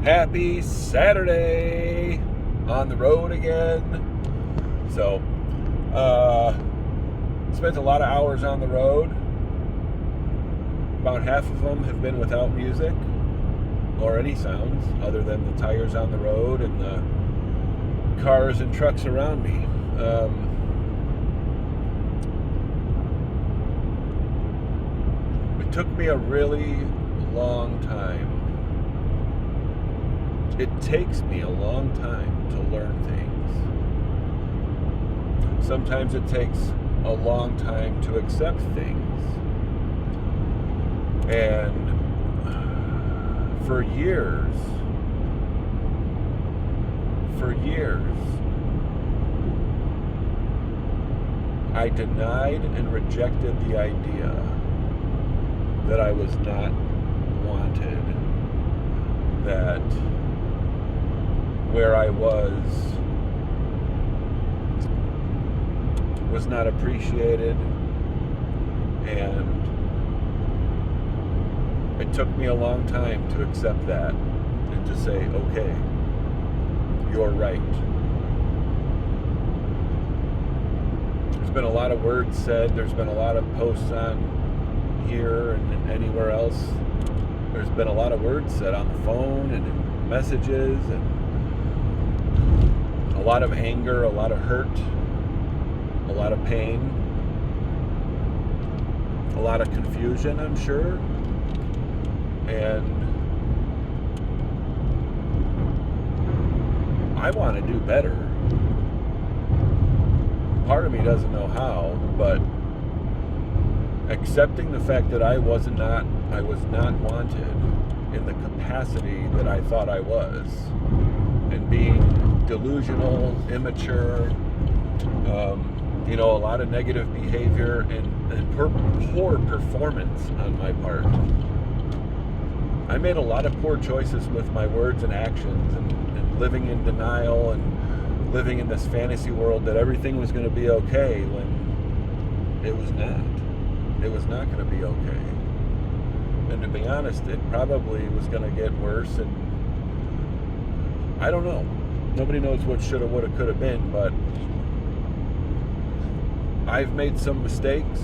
Happy Saturday, on the road again. So, spent a lot of hours on the road. About half of them have been without music or any sounds other than the tires on the road and the cars and trucks around me. It took me a really long time. It takes me a long time to learn things. Sometimes it takes a long time to accept things. And for years, I denied and rejected the idea that I was not wanted, that where I was not appreciated, and it took me a long time to accept that and to say, okay, you're right. There's been a lot of words said, there's been a lot of posts on here and anywhere else. There's been a lot of words said on the phone and in messages, and a lot of anger, a lot of hurt, a lot of pain, a lot of confusion, I'm sure. And I want to do better. Part of me doesn't know how, but accepting the fact that I was not wanted in the capacity that I thought I was, and being delusional, immature, a lot of negative behavior and poor performance on my part. I made a lot of poor choices with my words and actions, and living in denial and living in this fantasy world that everything was going to be okay when it was not. It was not going to be okay. And to be honest, it probably was going to get worse, and I don't know. Nobody knows what should have, would have, could have been, but I've made some mistakes.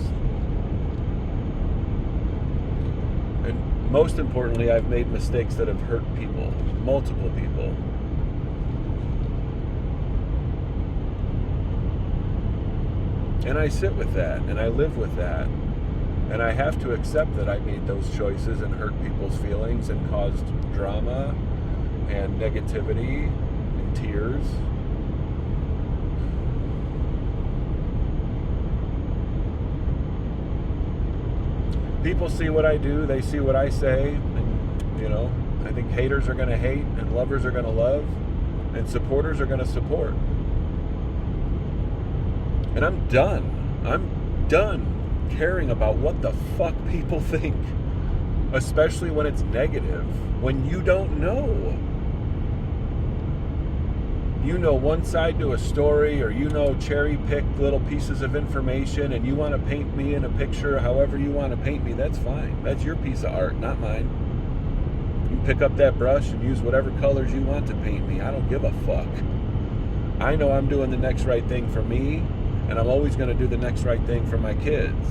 And most importantly, I've made mistakes that have hurt people, multiple people. And I sit with that, and I live with that. And I have to accept that I made those choices and hurt people's feelings and caused drama and negativity and tears. People see what I do, they see what I say, and, I think haters are going to hate, and lovers are going to love, and supporters are going to support. And I'm done caring about what the fuck people think, especially when it's negative, when you don't know. You know one side to a story, or cherry-picked little pieces of information, and you want to paint me in a picture however you want to paint me. That's fine. That's your piece of art, not mine. You pick up that brush and use whatever colors you want to paint me. I don't give a fuck. I know I'm doing the next right thing for me, and I'm always going to do the next right thing for my kids.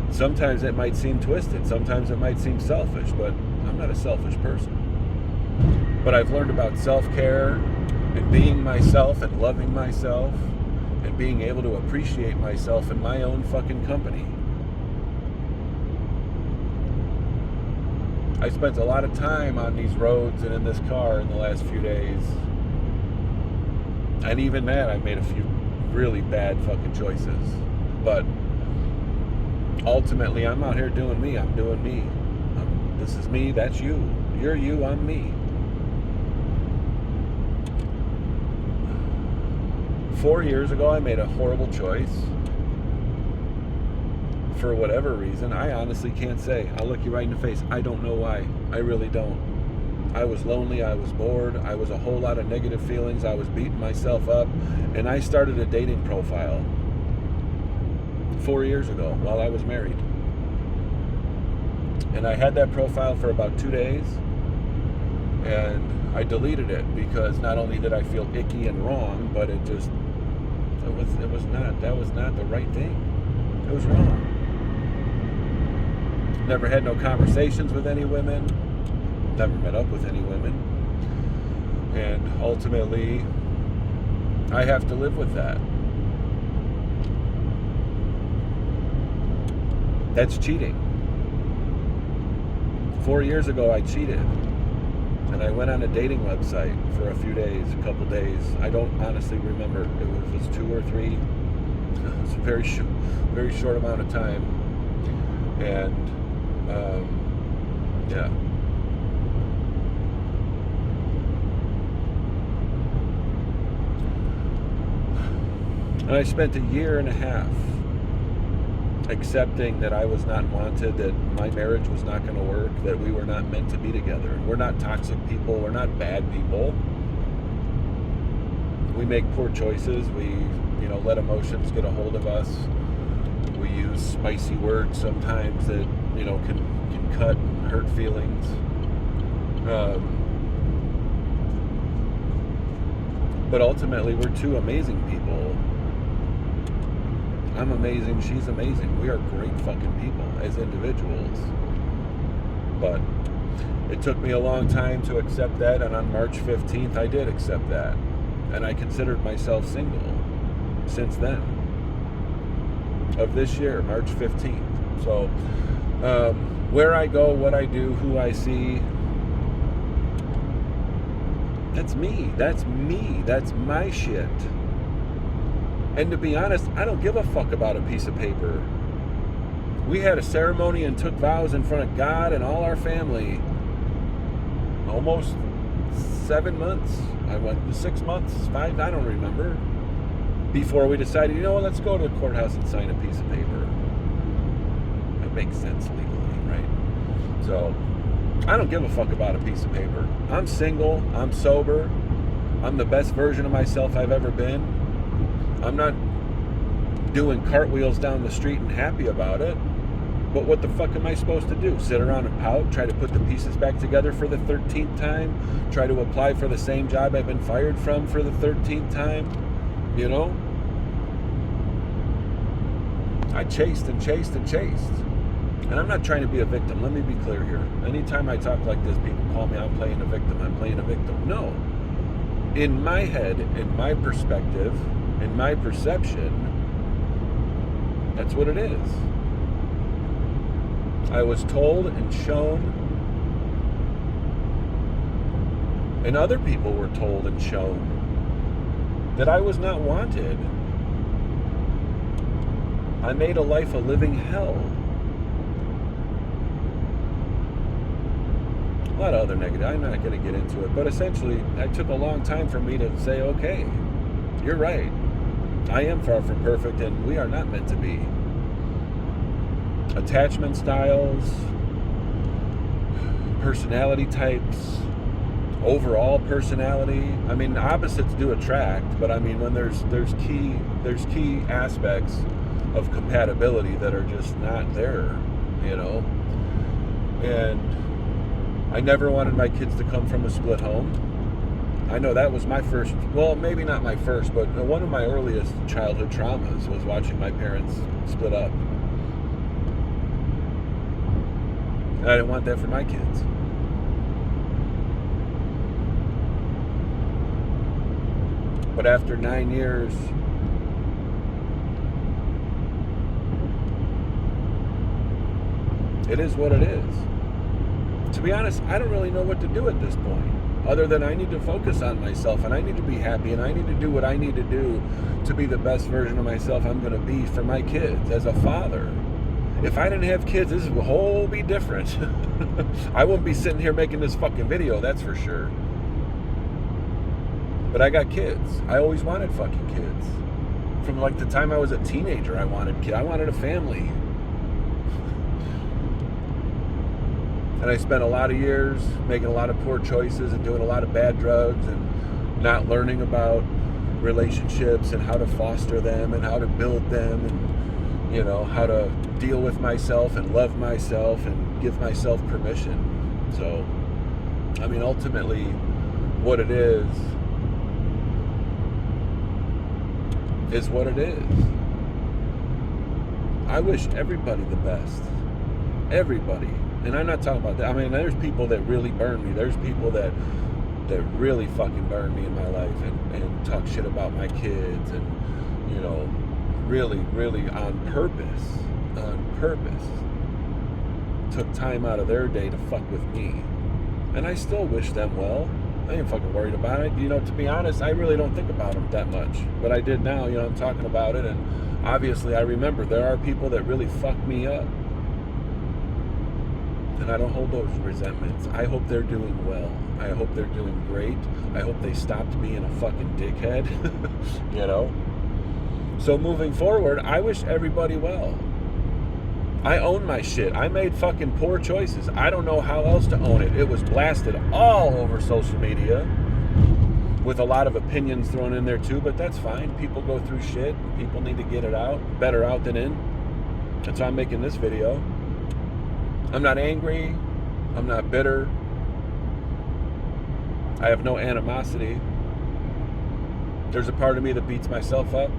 Sometimes it might seem twisted. Sometimes it might seem selfish, but I'm not a selfish person. But I've learned about self-care and being myself and loving myself and being able to appreciate myself in my own fucking company. I spent a lot of time on these roads and in this car in the last few days. And even that, I made a few really bad fucking choices. But ultimately, I'm out here doing me. I'm doing me. This is me, that's you. You're you, I'm me. 4 years ago, I made a horrible choice. For whatever reason, I honestly can't say. I'll look you right in the face. I don't know why. I really don't. I was lonely. I was bored. I was a whole lot of negative feelings. I was beating myself up. And I started a dating profile 4 years ago while I was married. And I had that profile for about 2 days. And I deleted it because not only did I feel icky and wrong, but it was not the right thing. It was wrong. Never had no conversations with any women. Never met up with any women. And ultimately, I have to live with that. That's cheating. 4 years ago, I cheated. And I went on a dating website for a few days, a couple days. I don't honestly remember. It was 2 or 3. It was a very short amount of time. And, yeah. And I spent a year and a half accepting that I was not wanted, that my marriage was not going to work, that we were not meant to be together. We're not toxic people. We're not bad people. We make poor choices. We, let emotions get a hold of us. We use spicy words sometimes that, can cut and hurt feelings. But ultimately, we're two amazing people. I'm amazing, she's amazing. We are great fucking people as individuals. But it took me a long time to accept that, and on March 15th, I did accept that. And I considered myself single since then. Of this year, March 15th. So, where I go, what I do, who I see, that's me. That's me. That's my shit. And to be honest, I don't give a fuck about a piece of paper. We had a ceremony and took vows in front of God and all our family. Almost 7 months. I went 6 months, 5, I don't remember. Before we decided, let's go to the courthouse and sign a piece of paper. That makes sense legally, right? So, I don't give a fuck about a piece of paper. I'm single. I'm sober. I'm the best version of myself I've ever been. I'm not doing cartwheels down the street and happy about it. But what the fuck am I supposed to do? Sit around and pout? Try to put the pieces back together for the 13th time? Try to apply for the same job I've been fired from for the 13th time? I chased and chased and chased. And I'm not trying to be a victim. Let me be clear here. Anytime I talk like this, people call me, I'm playing a victim. I'm playing a victim. No. In my head, in my perspective, in my perception, that's what it is. I was told and shown, and other people were told and shown, that I was not wanted. I made a life a living hell. A lot of other negative. I'm not going to get into it, but essentially, it took a long time for me to say, okay, you're right. I am far from perfect, and we are not meant to be. Attachment styles, personality types, overall personality. I mean, opposites do attract, but I mean, when there's key aspects of compatibility that are just not there, And I never wanted my kids to come from a split home. I know that was my first, well, maybe not my first, but one of my earliest childhood traumas was watching my parents split up. And I didn't want that for my kids. But after 9 years, it is what it is. To be honest, I don't really know what to do at this point, other than I need to focus on myself, and I need to be happy, and I need to do what I need to do to be the best version of myself I'm going to be for my kids as a father. If I didn't have kids, this would whole be different. I wouldn't be sitting here making this fucking video, that's for sure. But I got kids. I always wanted fucking kids. From like the time I was a teenager, I wanted kids. I wanted a family. And I spent a lot of years making a lot of poor choices and doing a lot of bad drugs and not learning about relationships and how to foster them and how to build them and, how to deal with myself and love myself and give myself permission. So I mean, ultimately, what it is what it is. I wish everybody the best. Everybody. And I'm not talking about that. I mean, there's people that really burn me. There's people that really fucking burn me in my life and talk shit about my kids and, you know, really, really on purpose, took time out of their day to fuck with me. And I still wish them well. I ain't fucking worried about it. You know, to be honest, I really don't think about them that much. But I did now, you know, I'm talking about it, and obviously I remember there are people that really fuck me up. And I don't hold those resentments. I hope they're doing well. I hope they're doing great. I hope they stopped being a fucking dickhead, you know? So moving forward, I wish everybody well. I own my shit. I made fucking poor choices. I don't know how else to own it. It was blasted all over social media with a lot of opinions thrown in there too, but that's fine. People go through shit. People need to get it out. Better out than in. That's why I'm making this video. I'm not angry. I'm not bitter. I have no animosity. There's a part of me that beats myself up.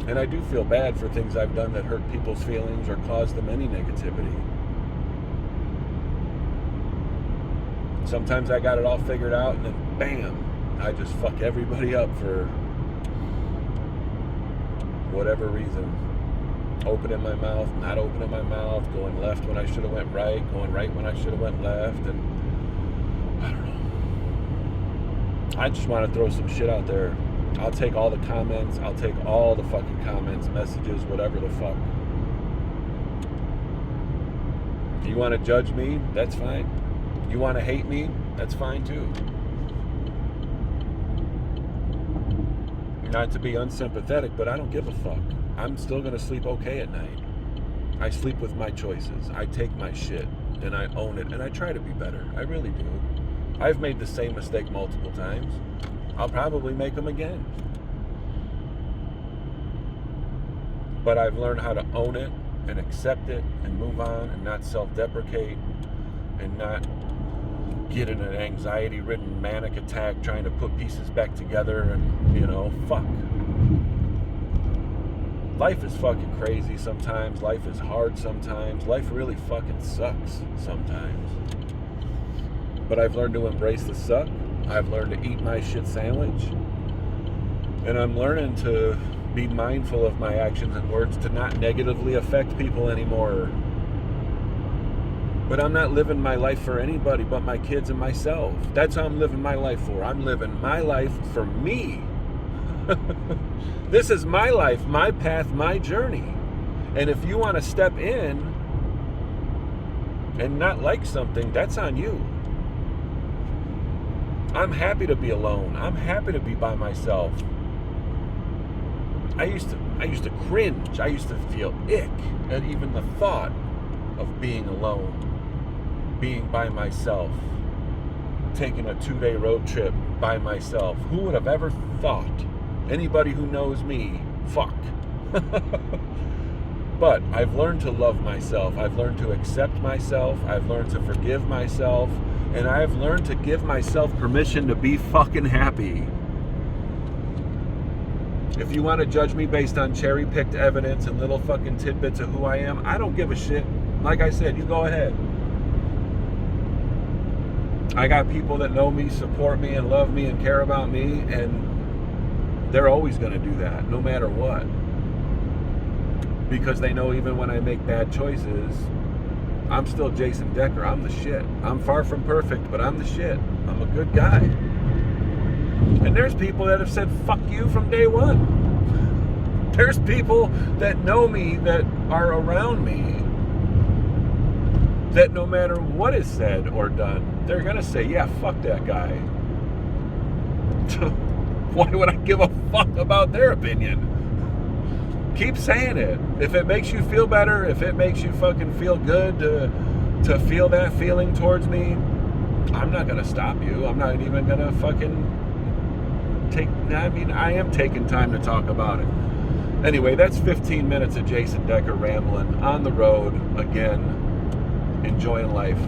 And I do feel bad for things I've done that hurt people's feelings or caused them any negativity. Sometimes I got it all figured out and then bam, I just fuck everybody up for whatever reason. Opening my mouth, not opening my mouth, going left when I should have went right, going right when I should have went left, and I don't know. I just want to throw some shit out there. I'll take all the comments. I'll take all the fucking comments, messages, whatever the fuck. You want to judge me? That's fine. You want to hate me? That's fine too. Not to be unsympathetic, but I don't give a fuck. I'm still going to sleep okay at night. I sleep with my choices. I take my shit and I own it and I try to be better. I really do. I've made the same mistake multiple times. I'll probably make them again. But I've learned how to own it and accept it and move on and not self-deprecate and not get in an anxiety-ridden manic attack trying to put pieces back together and, you know, fuck. Life is fucking crazy sometimes. Life is hard sometimes. Life really fucking sucks sometimes. But I've learned to embrace the suck. I've learned to eat my shit sandwich. And I'm learning to be mindful of my actions and words to not negatively affect people anymore. But I'm not living my life for anybody but my kids and myself. That's how I'm living my life for. I'm living my life for me. This is my life, my path, my journey. And if you want to step in and not like something, that's on you. I'm happy to be alone. I'm happy to be by myself. I used to cringe. I used to feel ick at even the thought of being alone, being by myself, taking a 2-day road trip by myself. Who would have ever thought? Anybody who knows me, fuck. But I've learned to love myself. I've learned to accept myself. I've learned to forgive myself. And I've learned to give myself permission to be fucking happy. If you want to judge me based on cherry-picked evidence and little fucking tidbits of who I am, I don't give a shit. Like I said, you go ahead. I got people that know me, support me, and love me, and care about me, and they're always going to do that, no matter what. Because they know even when I make bad choices, I'm still Jason Decker. I'm the shit. I'm far from perfect, but I'm the shit. I'm a good guy. And there's people that have said, fuck you from day one. There's people that know me, that are around me, that no matter what is said or done, they're going to say, yeah, fuck that guy. Why would I give a fuck about their opinion? Keep saying it. If it makes you feel better, if it makes you fucking feel good to feel that feeling towards me, I'm not going to stop you. I'm not even going to fucking I am taking time to talk about it. Anyway, that's 15 minutes of Jason Decker rambling on the road again, enjoying life.